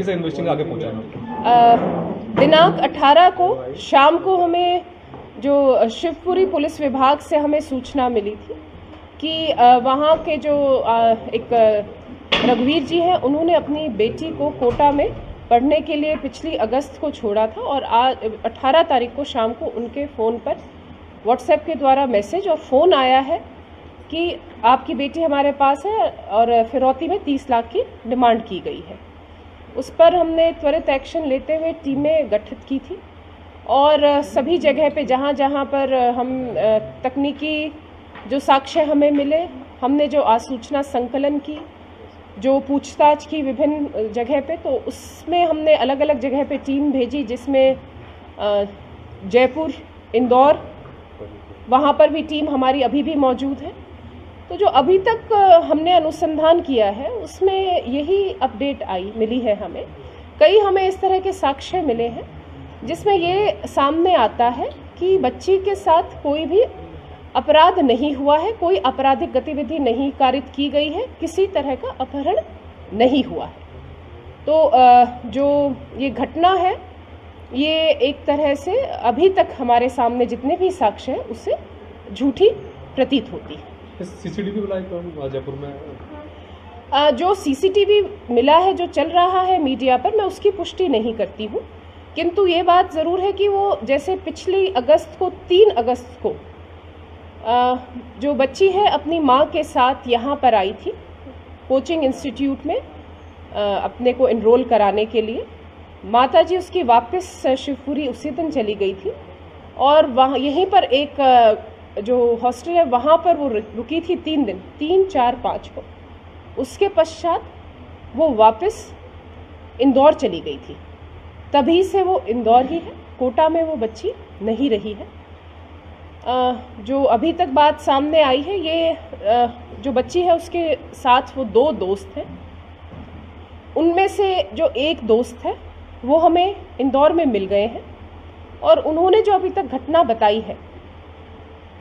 से इन्वेस्टिंग आगे पहुंचा। दिनांक 18 को शाम को हमें जो शिवपुरी पुलिस विभाग से हमें सूचना मिली थी कि वहाँ के जो एक रघुवीर जी हैं, उन्होंने अपनी बेटी को कोटा में पढ़ने के लिए पिछली अगस्त को छोड़ा था और आज 18 तारीख को शाम को उनके फ़ोन पर व्हाट्सएप के द्वारा मैसेज और फ़ोन आया है कि आपकी बेटी हमारे पास है और फिरौती में 30 लाख की डिमांड की गई है। उस पर हमने त्वरित एक्शन लेते हुए टीमें गठित की थी और सभी जगह पे जहाँ जहाँ पर हम तकनीकी जो साक्ष्य हमें मिले, हमने जो आसूचना संकलन की, जो पूछताछ की विभिन्न जगह पे, तो उसमें हमने अलग अलग जगह पे टीम भेजी, जिसमें जयपुर, इंदौर, वहाँ पर भी टीम हमारी अभी भी मौजूद है। तो जो अभी तक हमने अनुसंधान किया है उसमें यही अपडेट मिली है हमें। कई हमें इस तरह के साक्ष्य मिले हैं जिसमें ये सामने आता है कि बच्ची के साथ कोई भी अपराध नहीं हुआ है, कोई आपराधिक गतिविधि नहीं कारित की गई है, किसी तरह का अपहरण नहीं हुआ है। तो जो ये घटना है ये एक तरह से अभी तक हमारे सामने जितने भी साक्ष्य हैं उससे झूठी प्रतीत होती है। सीसीटीवी मिला जयपुर में, जो सीसीटीवी मिला है, जो चल रहा है मीडिया पर, मैं उसकी पुष्टि नहीं करती हूँ, किंतु ये बात ज़रूर है कि वो जैसे पिछली अगस्त को 3 अगस्त को जो बच्ची है अपनी माँ के साथ यहाँ पर आई थी कोचिंग इंस्टीट्यूट में अपने को एनरोल कराने के लिए। माताजी उसकी वापस शिवपुरी उसी दिन चली गई थी और वहाँ यहीं पर एक जो हॉस्टल है वहाँ पर वो रुकी थी 3 दिन, 3, 4, 5 को। उसके पश्चात वो वापस इंदौर चली गई थी, तभी से वो इंदौर ही है, कोटा में वो बच्ची नहीं रही है। जो अभी तक बात सामने आई है, ये जो बच्ची है उसके साथ वो 2 दोस्त हैं। उनमें से जो एक दोस्त है वो हमें इंदौर में मिल गए हैं और उन्होंने जो अभी तक घटना बताई है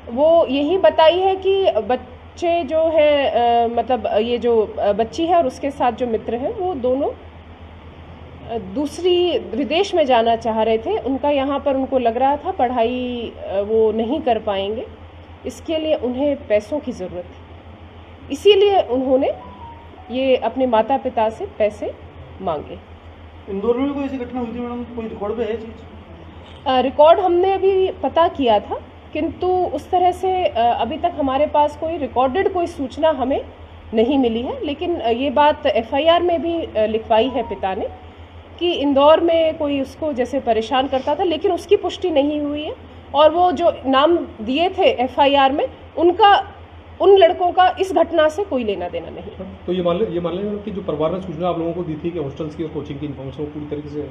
वो यही बताई है कि बच्चे जो है मतलब ये जो बच्ची है और उसके साथ जो मित्र हैं वो दोनों दूसरी विदेश में जाना चाह रहे थे। उनका यहाँ पर उनको लग रहा था पढ़ाई वो नहीं कर पाएंगे, इसके लिए उन्हें पैसों की ज़रूरत थी, इसीलिए उन्होंने ये अपने माता पिता से पैसे मांगे। इंदौर में कोई ऐसी घटना हुई थी मैडम? कोई रिकॉर्ड पे है चीज़? रिकॉर्ड हमने अभी पता किया था, किंतु उस तरह से अभी तक हमारे पास कोई रिकॉर्डेड कोई सूचना हमें नहीं मिली है। लेकिन ये बात FIR में भी लिखवाई है पिता ने कि इंदौर में कोई उसको जैसे परेशान करता था, लेकिन उसकी पुष्टि नहीं हुई है और वो जो नाम दिए थे FIR में उन लड़कों का इस घटना से कोई लेना देना नहीं। तो ये मान लें कि जो परिवार ने सूचना आप लोगों को दी थी कि हॉस्टल्स की और कोचिंग की इन्फॉर्मेशन पूरी तरीके से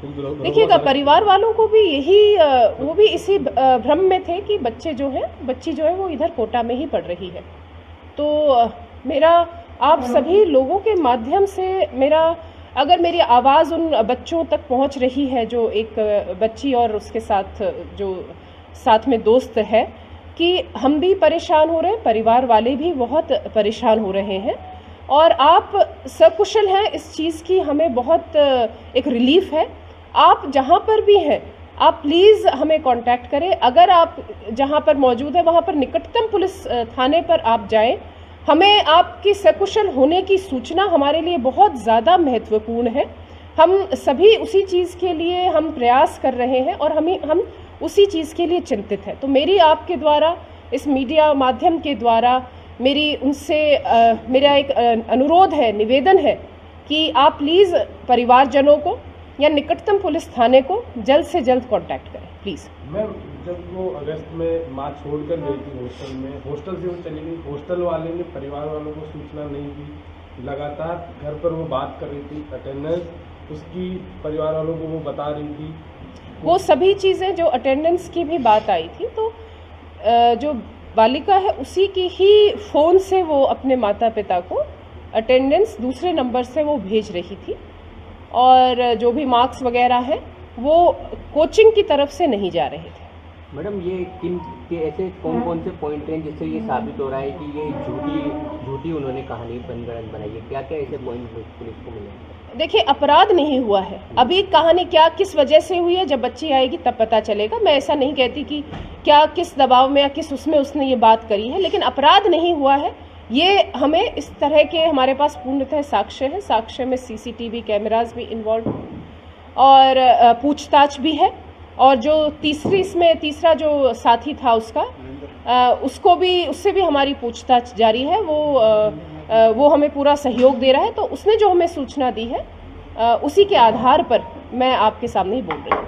देखिएगा, परिवार वालों को भी यही वो भी इसी भ्रम में थे कि बच्ची जो है वो इधर कोटा में ही पढ़ रही है। तो मेरा आप सभी लोगों के माध्यम से अगर मेरी आवाज़ उन बच्चों तक पहुंच रही है, जो एक बच्ची और उसके साथ जो साथ में दोस्त है, कि हम भी परेशान हो रहे हैं, परिवार वाले भी बहुत परेशान हो रहे हैं और आप सकुशल हैं, इस चीज़ की हमें बहुत एक रिलीफ है। आप जहाँ पर भी हैं आप प्लीज़ हमें कांटेक्ट करें। अगर आप जहाँ पर मौजूद है वहाँ पर निकटतम पुलिस थाने पर आप जाएं। हमें आपकी सकुशल होने की सूचना हमारे लिए बहुत ज़्यादा महत्वपूर्ण है। हम सभी उसी चीज़ के लिए हम प्रयास कर रहे हैं और हम उसी चीज़ के लिए चिंतित हैं। तो मेरी आपके द्वारा, इस मीडिया माध्यम के द्वारा मेरी उनसे मेरा एक अनुरोध है, निवेदन है कि आप प्लीज़ परिवारजनों को या निकटतम पुलिस थाने को जल्द से जल्द कांटेक्ट करें प्लीज़। मैम, जब वो अगस्त में माँ छोड़कर गई थी हॉस्टल में, हॉस्टल से वो चली गई, हॉस्टल वाले ने परिवार वालों को सूचना नहीं दी, लगातार घर पर वो बात कर रही थी, अटेंडेंस उसकी परिवार वालों को वो बता रही थी, वो सभी चीज़ें जो अटेंडेंस की भी बात आई थी, तो जो बालिका है उसी की ही फ़ोन से वो अपने माता पिता को अटेंडेंस दूसरे नंबर से वो भेज रही थी और जो भी मार्क्स वगैरह हैं वो कोचिंग की तरफ से नहीं जा रहे थे। मैडम, ये किन के ऐसे कौन से पॉइंट हैं जिससे ये साबित हो रहा है कि ये झूठी उन्होंने कहानी बनगढ़ंत बनाई है? क्या क्या ऐसे पॉइंट पुलिस को मिले? देखिए, अपराध नहीं हुआ है। अभी कहानी क्या किस वजह से हुई है, जब बच्ची आएगी तब पता चलेगा। मैं ऐसा नहीं कहती कि क्या किस दबाव में या किस उसमें उसने ये बात करी है, लेकिन अपराध नहीं हुआ है। ये हमें इस तरह के हमारे पास पूर्णतः साक्ष्य है। साक्ष्य में सीसीटीवी कैमरास भी इन्वॉल्व और पूछताछ भी है। और जो तीसरा जो साथी था उससे भी हमारी पूछताछ जारी है। वो हमें पूरा सहयोग दे रहा है। तो उसने जो हमें सूचना दी है उसी के आधार पर मैं आपके सामने ही बोल रही हूँ।